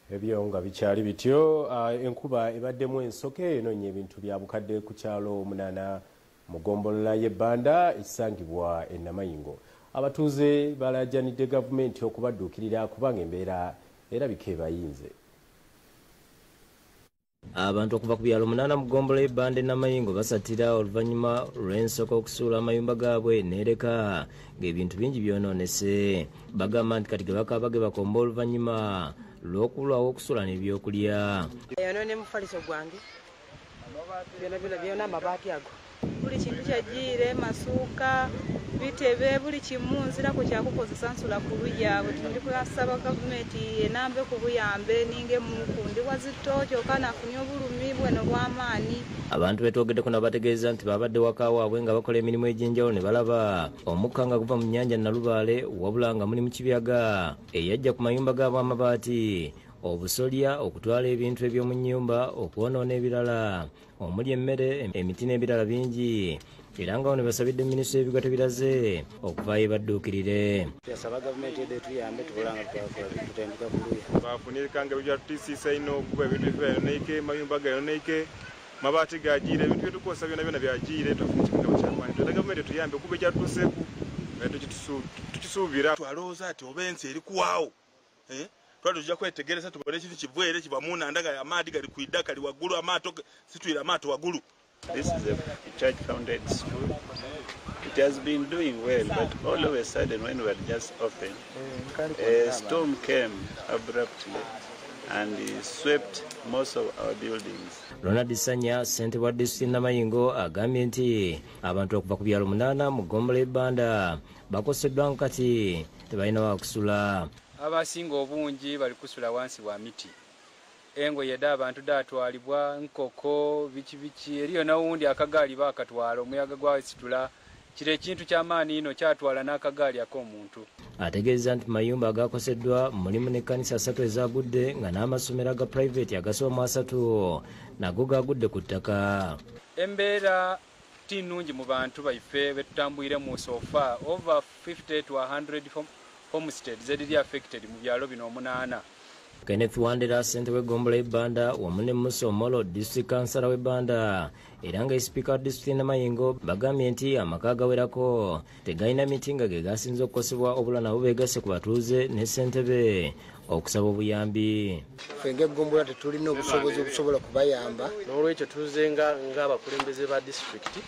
Ebyo nga bikyali bityo enkuba ebaddemu ensoke enoonye ebintu bya bukadde ku kyalo 8 mu ggombolola y'ebbanda esangibwa e Namayingo. Abatuuze balaajanidde gavumenti okubadduukirira kubanga embeera erabika ebayinze. Abantu okuva ku byalo 8 mu ggombolola y'ebbanda e Namayingo basatira oluvannyuma lw'ensoko okusuula amayumba gaabwe neereka ng'ebintu bingi byonoonese. Bagamba nti kati ge bakaaba ge bakomba oluvannyuma lw'okulwawo okusula n'ebyokulya. Eyonoonye mufaliso gwange byonna amabaati ago buli kintu kyagiire masuuka bitebe buli kimu nzirako kyakukozesa nsula ku luyaabwe. Tindi kusaba gavumenti enambe ku buyambe ninge mukundi wazito kyokka nafunye obulumi bweno bw'amaanyi. Abantu betwogeddeko nabo bategeeza nti babadde waka waabwe nga bakola emirimu egy'enjawulo ne balaba omukka nga guva mu nnyanja Nalubaale wabula nga muli mu kibyaga eyajja ku mayumba gaabwe amabaati, obusolya, okutwala ebintu eby'omu nnyumba, okwonoona ebirala omuli emmere, emiti n'ebirala bingi. Era nga ne basabidde minisitule y'ebigo tebiraze okuvaayo badduukirire. Yasaba gavumenti etuyambe tubulanga tutendeka bulungi. Bafunirika nga ebyo tutisisa ino okuba ebintu byayoneike, mayumba gayoneike, mabaati gagiire, ebintu byetukosa byonna byagiire, twafunye ekigabo ky'amaanyi. Twetaaga gavumenti etuyambe okuba ekyatutuuseeku tukisuubira. Twalowooza ati oba ensi eri kuwaawo twali tujja kwetegereza tubone ekintu kivuyere kiba mu nnanda gali amaadi gali ku idda gali waggulu amaato situira amaato waggulu. This is a church-founded school. It has been doing well, but all of a sudden when we were just open, a storm came abruptly and swept most of our buildings. Ronald Sanya, ssentebe wa disitulikiti Namayingo, agambye nti abantu okuva ku byalo 8 mu ggombolola y'ebbanda bakoseddwa kati tebalina wa kusula. Abasinga obungi bali kusula wansi wa miti. Engoye dda abantu datwalibwa nkoko biki eriyo nawundi akagaali bakatwala omuyaga gwasitula kire ekintu ky'amaani ino kyatwala n'akagaali ak'omuntu. Ategeeza nti mayumba agakoseddwa mulimu n'ekkanisa 3 ezagudde nga n'amasomero aga private agasoba mu 3 nago gagudde ku ttaka. Embeera ti nnungi mu bantu baife betutambwire mu sofa over 50 to 100 homesteads eziri affected mu byalo bino 8. Kenneth Wandera, ssentebe w'eggombolola y'ebbanda wamu ne Musa Omolo, district councillor w'ebbanda era nga speaker wa district Namayingo, bagambye nti amaka agawerako tegalina miti nga ge gasinze okukosebwa obula nabo beegasse ku batuuze ne ssentebe okusaba obuyambi. Ffe ng'eggombolola tetulina obusobozi obusobola kubayamba, n'olwekyo tuze ng'abakulembeze ba disitulikiti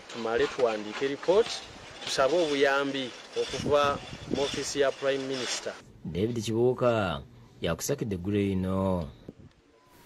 tumale tuwandiike ripooti tusabe obuyambi okuva mu ofiisi ya Prime Minister. David Kibuuka yakusakidde eggulu lino.